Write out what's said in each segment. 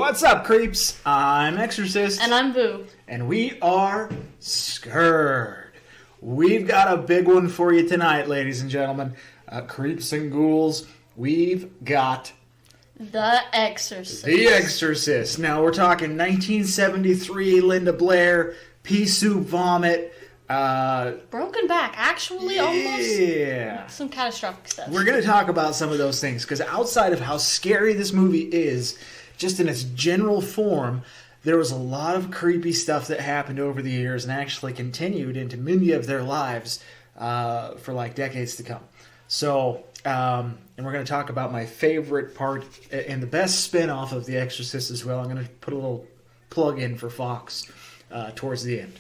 What's up, creeps? I'm Exorcist. And I'm Boo. And we are Scurred. We've got a big one for you tonight, ladies and gentlemen. Creeps and ghouls, we've got The Exorcist. The Exorcist. Now, we're talking 1973, Linda Blair, pea soup vomit. Broken back, actually, almost. Yeah. Some catastrophic stuff. We're going to talk about some of those things, because outside of how scary this movie is, just in its general form, there was a lot of creepy stuff that happened over the years and actually continued into many of their lives for like decades to come. So, and we're going to talk about my favorite part and the best spin-off of The Exorcist as well. I'm going to put a little plug in for Fox towards the end.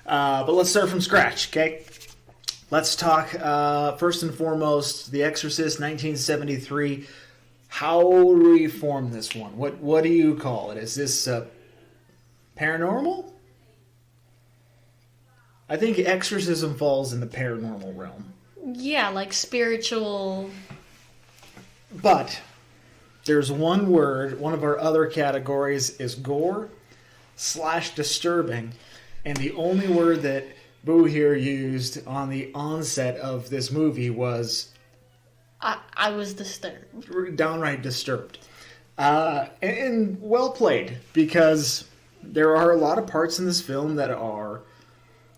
But let's start from scratch, okay? Let's talk, first and foremost, The Exorcist, 1973. How do we form this one? What do you call it? Is this paranormal? I think exorcism falls in the paranormal realm. Yeah, like spiritual. But there's one word, one of our other categories is gore/disturbing. And the only word that Boo here used on the onset of this movie was... I was disturbed. Downright disturbed. And well played, because there are a lot of parts in this film that are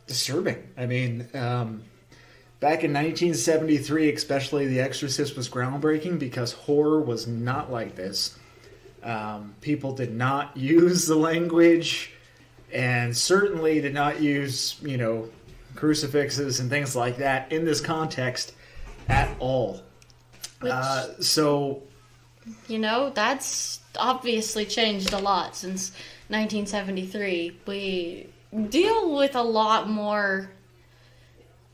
disturbing. I mean, back in 1973, especially, The Exorcist was groundbreaking because horror was not like this. People did not use the language... and certainly did not use, crucifixes and things like that in this context at all. Which, that's obviously changed a lot since 1973. We deal with a lot more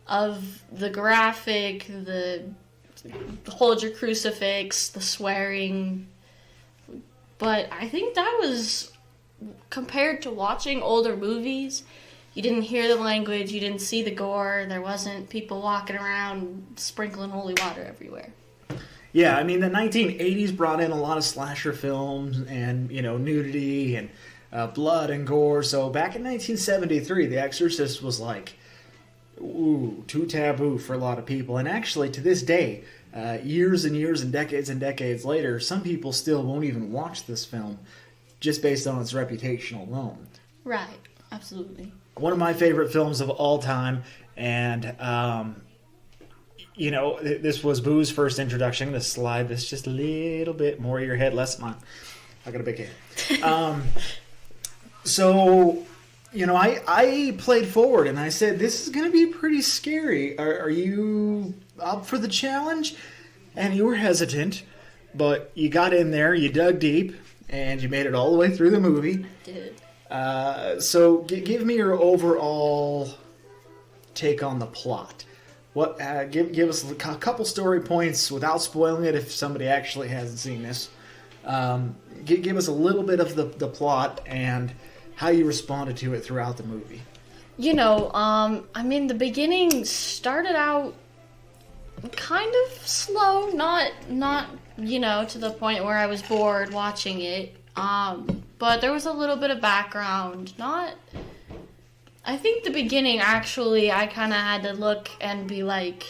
of the graphic, the hold your crucifix, the swearing. But I think that was... compared to watching older movies, you didn't hear the language, you didn't see the gore, there wasn't people walking around sprinkling holy water everywhere. Yeah, I mean, the 1980s brought in a lot of slasher films and, nudity and blood and gore. So back in 1973, The Exorcist was like, too taboo for a lot of people. And actually, to this day, years and years and decades later, some people still won't even watch this film just based on its reputation alone. Right, absolutely. One of my favorite films of all time, and, this was Boo's first introduction. I'm going to slide this just a little bit more of your head, less mine. I got a big head. I played forward, and I said, this is going to be pretty scary. Are you up for the challenge? And you were hesitant, but you got in there, you dug deep, and you made it all the way through the movie. I did. So give me your overall take on the plot. Give us a couple story points without spoiling it if somebody actually hasn't seen this. Give us a little bit of the plot and how you responded to it throughout the movie. The beginning started out kind of slow, not to the point where I was bored watching it. But there was a little bit of background. I think the beginning, actually, I kind of had to look and be like,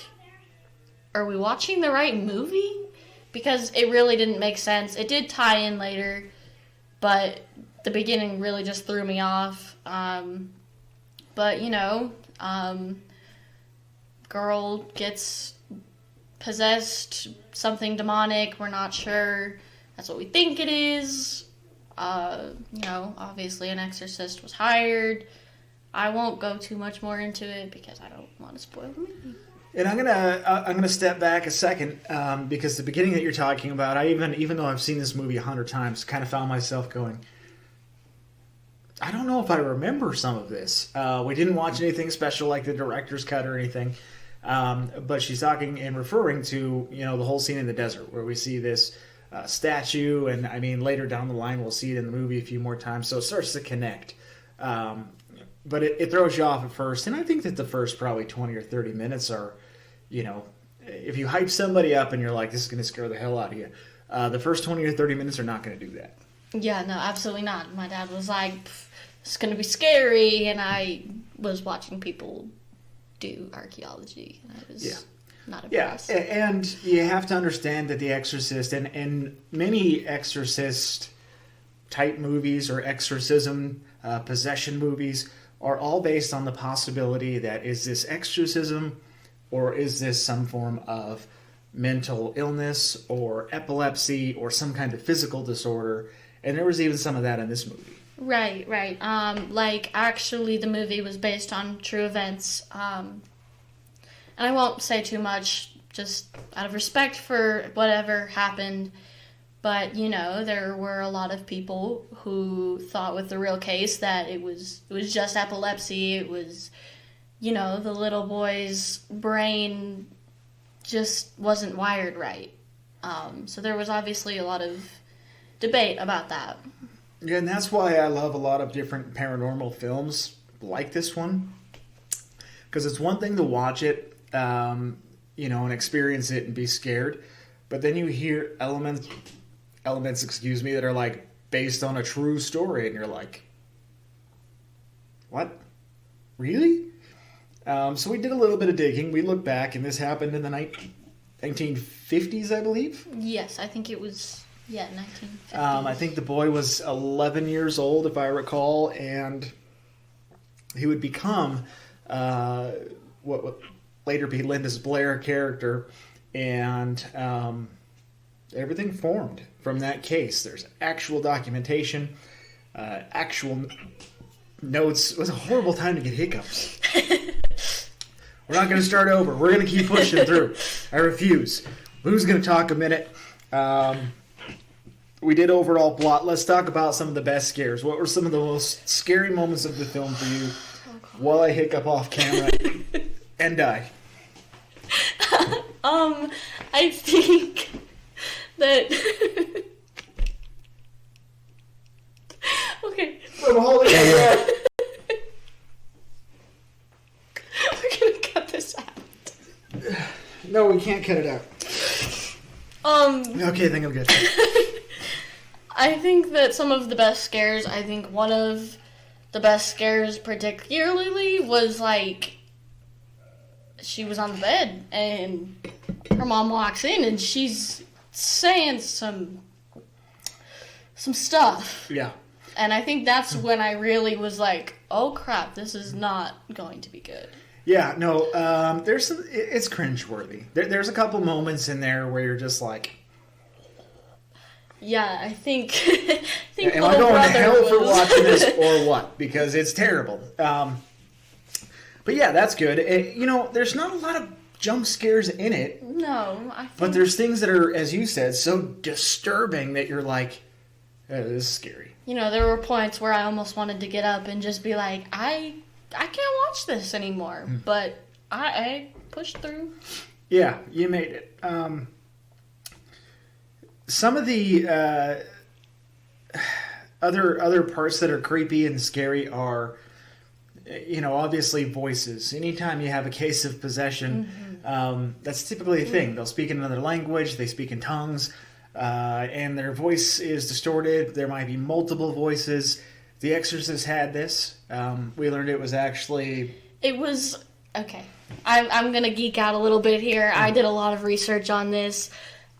are we watching the right movie? Because it really didn't make sense. It did tie in later, but the beginning really just threw me off. Girl gets possessed, something demonic, we're not sure. That's what we think it is. Obviously an exorcist was hired. I won't go too much more into it because I don't want to spoil the movie. And I'm gonna step back a second because the beginning that you're talking about, I even though I've seen this movie 100 times, kind of found myself going, I don't know if I remember some of this. We didn't watch anything special like the director's cut or anything. But she's talking and referring to, the whole scene in the desert where we see this statue. And I mean, later down the line, we'll see it in the movie a few more times. So it starts to connect. But it throws you off at first. And I think that the first probably 20 or 30 minutes are, if you hype somebody up and you're like, this is going to scare the hell out of you, the first 20 or 30 minutes are not going to do that. Yeah, no, absolutely not. My dad was like, it's going to be scary, and I was watching people do archaeology, and I was not impressed. Yeah, and you have to understand that The Exorcist and many exorcist-type movies or exorcism, possession movies are all based on the possibility that is this exorcism or is this some form of mental illness or epilepsy or some kind of physical disorder. And there was even some of that in this movie. Right. Like, actually, the movie was based on true events. And I won't say too much, just out of respect for whatever happened. But, you know, there were a lot of people who thought with the real case that it was just epilepsy. It was, you know, the little boy's brain just wasn't wired right. So there was obviously a lot of debate about that. Yeah, and that's why I love a lot of different paranormal films like this one. Because it's one thing to watch it, you know, and experience it and be scared. But then you hear elements, that are like based on a true story. And you're like, what? Really? So we did a little bit of digging. We looked back, and this happened in the 1950s, I believe. Yes, I think it was, 1950s. I think the boy was 11 years old, if I recall, and he would become what would later be Linda's Blair character, and everything formed from that case. There's actual documentation, actual notes. It was a horrible time to get hiccups. We're not going to start over. We're going to keep pushing through. I refuse. Who's going to talk a minute? We did overall plot. Let's talk about some of the best scares. What were some of the most scary moments of the film for you while I hiccup off camera and die? I think that... Okay. From holding it. We're gonna cut this out. No, we can't cut it out. Okay, I think I'm good. I think that some of the best scares, I think one of the best scares particularly was like she was on the bed and her mom walks in and she's saying some stuff. Yeah. And I think that's when I really was like, oh crap, this is not going to be good. Yeah, no, it's cringeworthy. There's a couple moments in there where you're just like... Yeah, I think am I going to hell for watching this or what? Because it's terrible. But yeah, that's good. There's not a lot of jump scares in it. No, I think... But there's things that are, as you said, so disturbing that you're like, this is scary. You know, there were points where I almost wanted to get up and just be like, I can't watch this anymore. But I pushed through. Yeah, you made it. Some of the other parts that are creepy and scary are, obviously voices. Anytime you have a case of possession, that's typically a thing. They'll speak in another language. They speak in tongues. And their voice is distorted. There might be multiple voices. The Exorcist had this. We learned it was actually... It was... Okay. I'm going to geek out a little bit here. I did a lot of research on this.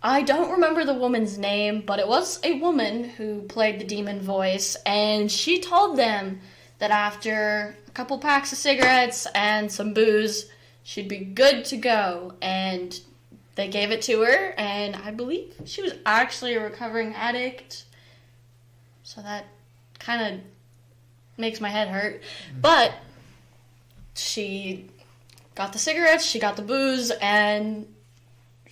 I don't remember the woman's name, but it was a woman who played the demon voice, and she told them that after a couple packs of cigarettes and some booze, she'd be good to go, and they gave it to her, and I believe she was actually a recovering addict, so that kind of makes my head hurt, but she got the cigarettes, she got the booze, and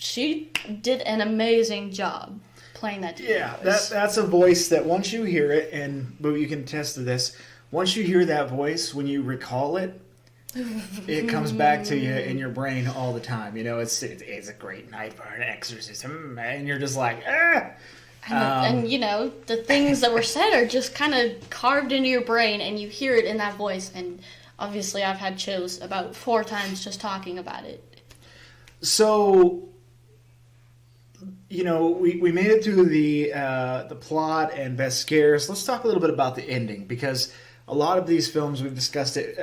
she did an amazing job playing that demon voice. That's a voice that once you hear it, and Boo, you can attest to this, once you hear that voice, when you recall it, it comes back to you in your brain all the time. It's a great night for an exorcism, and you're just like, ah! And the things that were said are just kind of carved into your brain, and you hear it in that voice, and obviously I've had chills about 4 times just talking about it. So... we made it through the plot and best scares. Let's talk a little bit about the ending, because a lot of these films, we've discussed it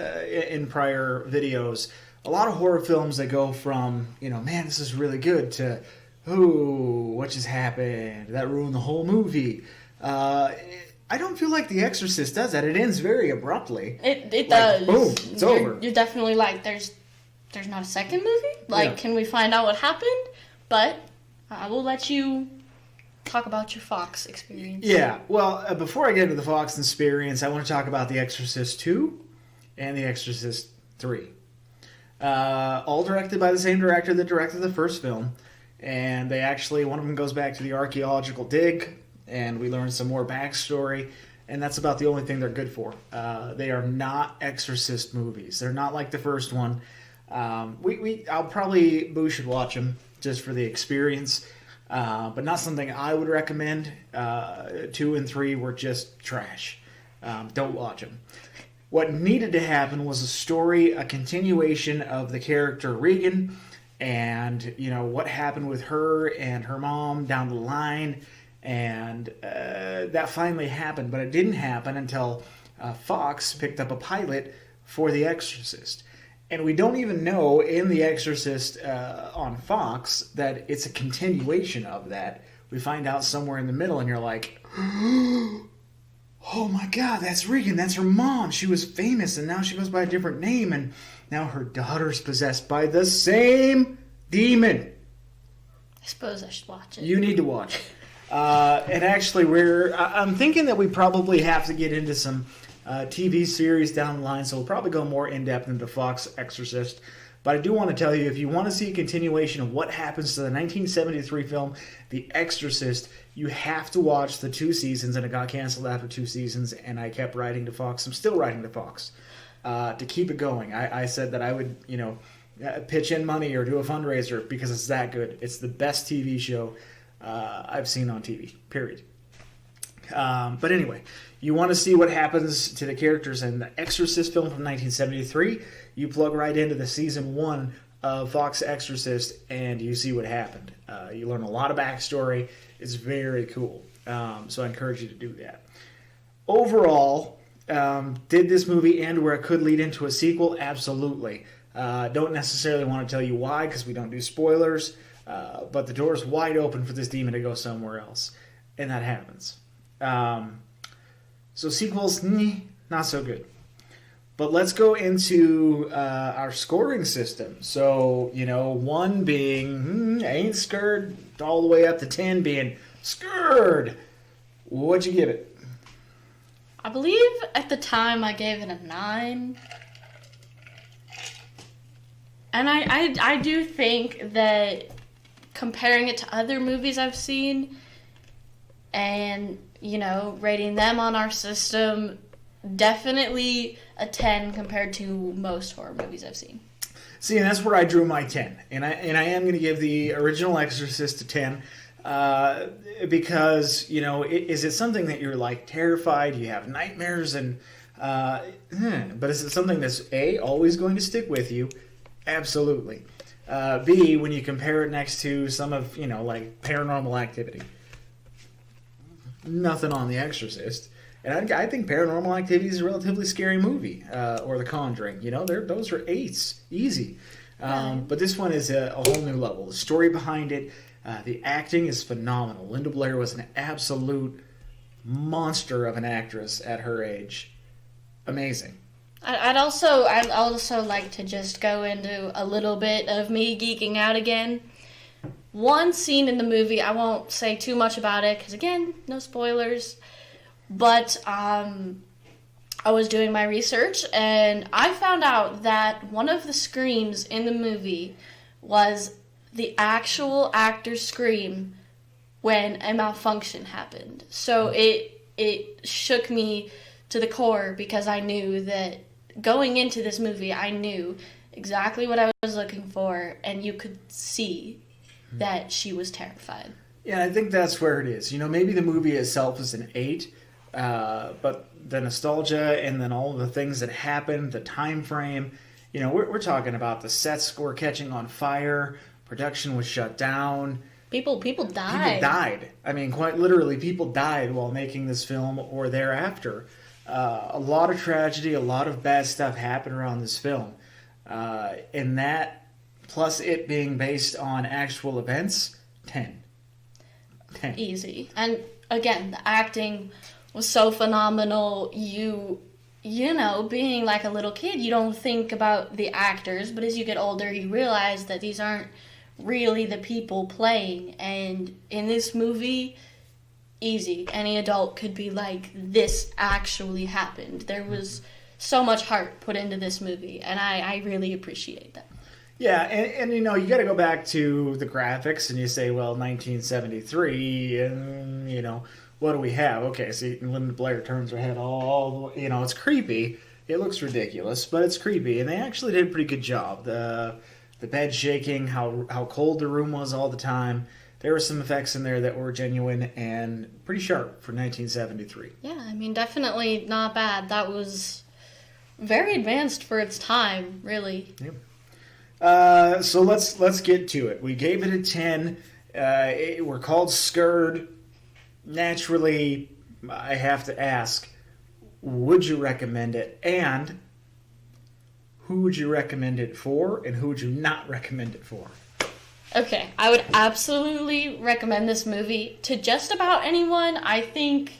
in prior videos, a lot of horror films that go from, man, this is really good, to, ooh, what just happened? That ruined the whole movie. I don't feel like The Exorcist does that. It ends very abruptly. It does. Boom, it's over. You're definitely like, there's not a second movie? Can we find out what happened? But I will let you talk about your Fox experience. Yeah, well, before I get into the Fox experience, I want to talk about The Exorcist 2 and The Exorcist 3. All directed by the same director that directed the first film. And they actually, one of them goes back to the archaeological dig, and we learn some more backstory, and that's about the only thing they're good for. They are not Exorcist movies. They're not like the first one. Boo should watch them just for the experience, but not something I would recommend. 2 and 3 were just trash. Don't watch them. What needed to happen was a story, a continuation of the character Regan, and what happened with her and her mom down the line, and that finally happened. But it didn't happen until Fox picked up a pilot for The Exorcist. And we don't even know in The Exorcist on Fox that it's a continuation of that. We find out somewhere in the middle, and you're like, oh my God, that's Regan. That's her mom. She was famous, and now she goes by a different name, and now her daughter's possessed by the same demon. I suppose I should watch it. You need to watch it. And actually, I'm thinking that we probably have to get into some TV series down the line, so we'll probably go more in-depth into Fox Exorcist. But I do want to tell you, if you want to see a continuation of what happens to the 1973 film The Exorcist, you have to watch the 2 seasons, and it got canceled after 2 seasons, and I kept writing to Fox. I'm still writing to Fox to keep it going. I said that I would, pitch in money or do a fundraiser because it's that good. It's the best TV show I've seen on TV, period. But anyway, you want to see what happens to the characters in the Exorcist film from 1973, you plug right into the season 1 of Fox Exorcist, and you see what happened. You learn a lot of backstory. It's very cool. So I encourage you to do that. Overall, did this movie end where it could lead into a sequel? Absolutely. Don't necessarily want to tell you why, because we don't do spoilers, but the door is wide open for this demon to go somewhere else, and that happens. So sequels, not so good. But let's go into our scoring system. So, 1 being ain't scared, all the way up to 10 being Scurred. What'd you give it? I believe at the time I gave it a 9. And I do think that comparing it to other movies I've seen and, rating them on our system, definitely a 10 compared to most horror movies I've seen. See, and that's where I drew my 10. And I am going to give the original Exorcist a 10 because, is it something that you're, terrified, you have nightmares, and but is it something that's, A, always going to stick with you? Absolutely. B, when you compare it next to some of, Paranormal Activity. Nothing on The Exorcist. And I think Paranormal Activity is a relatively scary movie. Or The Conjuring. Those are 8s. Easy. But this one is a whole new level. The story behind it, the acting is phenomenal. Linda Blair was an absolute monster of an actress at her age. Amazing. I'd also like to just go into a little bit of me geeking out again. One scene in the movie, I won't say too much about it, because again, no spoilers, but I was doing my research, and I found out that one of the screams in the movie was the actual actor's scream when a malfunction happened. So it shook me to the core, because I knew that going into this movie, I knew exactly what I was looking for, and you could see that she was terrified. Yeah, I think that's where it is. Maybe the movie itself is an 8, but the nostalgia and then all of the things that happened, the time frame, we're talking about the sets were catching on fire, production was shut down, People died. People died. I mean, quite literally, people died while making this film or thereafter. A lot of tragedy, a lot of bad stuff happened around this film. And that, plus it being based on actual events, 10. 10. Easy. And again, the acting was so phenomenal. You know, being like a little kid, you don't think about the actors, but as you get older, you realize that these aren't really the people playing. And in this movie, easy, any adult could be like, this actually happened. There was so much heart put into this movie, and I really appreciate that. Yeah, and you know, you got to go back to the graphics, and you say, well, 1973, and you know, what do we have? Okay, so Linda Blair turns her head all, you know, it's creepy. It looks ridiculous, but it's creepy, and they actually did a pretty good job. The bed shaking, how cold the room was all the time. There were some effects in there that were genuine and pretty sharp for 1973. Yeah, I mean, definitely not bad. That was very advanced for its time, really. Yeah. So let's get to it. We gave it a 10. We're called Scurred. Naturally, I have to ask, would you recommend it? And who would you recommend it for, and who would you not recommend it for? Okay, I would absolutely recommend this movie to just about anyone. I think,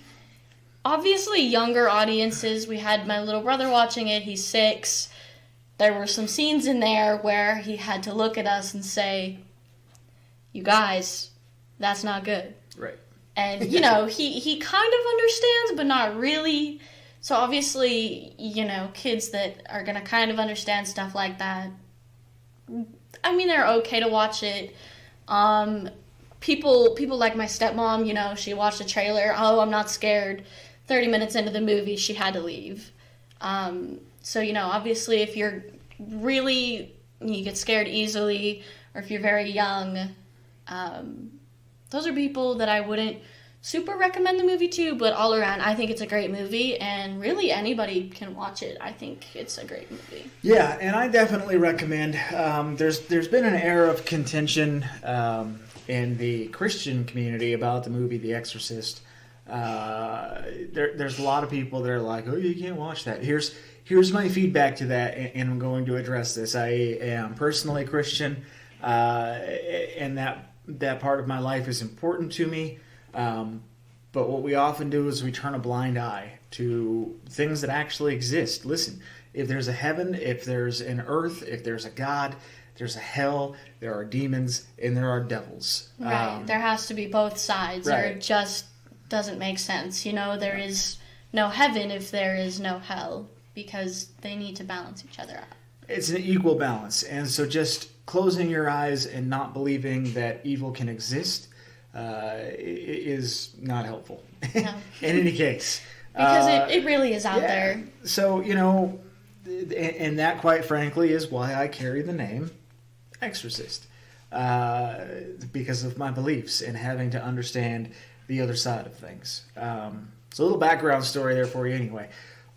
obviously, younger audiences. We had my little brother watching it. He's 6. There were some scenes in there where he had to look at us and say, "You guys, that's not good." Right. And, you know, he kind of understands, but not really. So, obviously, you know, kids that are going to kind of understand stuff like that, I mean, they're okay to watch it. People like my stepmom, you know, she watched the trailer. Oh, I'm not scared. 30 minutes into the movie, she had to leave. So, you know, obviously, if you get scared easily, or if you're very young, those are people that I wouldn't super recommend the movie to, but all around, I think it's a great movie, and really anybody can watch it. I think it's a great movie. Yeah, and I definitely recommend. There's been an era of contention in the Christian community about the movie The Exorcist. There's a lot of people that are like, "Oh, you can't watch that." Here's my feedback to that, and I'm going to address this. I am personally Christian, and that part of my life is important to me. But what we often do is we turn a blind eye to things that actually exist. Listen, if there's a heaven, if there's an earth, if there's a God, there's a hell, there are demons, and there are devils. Right. There has to be both sides, right. Or it just doesn't make sense. You know, there is no heaven if there is no hell, because they need to balance each other out. It's an equal balance. And so just closing your eyes and not believing that evil can exist is not helpful. No. In any case. Because it really is out there. So, you know, and that, quite frankly, is why I carry the name Exorcist. Because of my beliefs and having to understand the other side of things. So a little background story there for you anyway.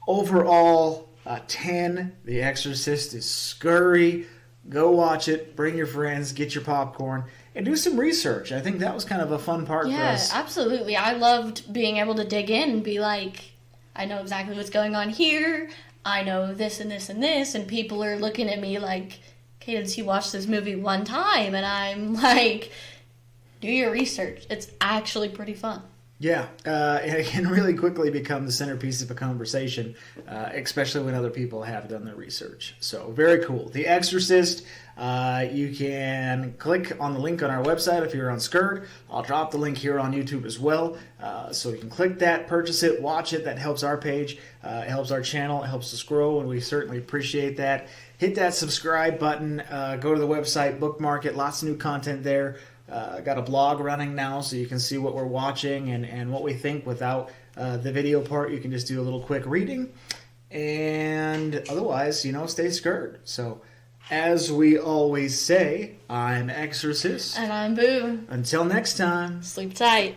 Overall, 10, The Exorcist is scurry. Go watch it, bring your friends, get your popcorn, and do some research. I think that was kind of a fun part for us. Yeah, absolutely. I loved being able to dig in and be like, I know exactly what's going on here. I know this and this and this. And people are looking at me like, Cadence, you watched this movie one time. And I'm like, do your research. It's actually pretty fun. Yeah, and it can really quickly become the centerpiece of a conversation, especially when other people have done their research. So, very cool. The Exorcist, you can click on the link on our website if you're on Scurred. I'll drop the link here on YouTube as well. So you can click that, purchase it, watch it. That helps our page. It helps our channel. It helps us grow, and we certainly appreciate that. Hit that subscribe button. Go to the website, bookmark it. Lots of new content there. Got a blog running now, so you can see what we're watching and what we think without the video part. You can just do a little quick reading. And otherwise, you know, stay scurred. So, as we always say, I'm Exorcist. And I'm Boo. Until next time. Sleep tight.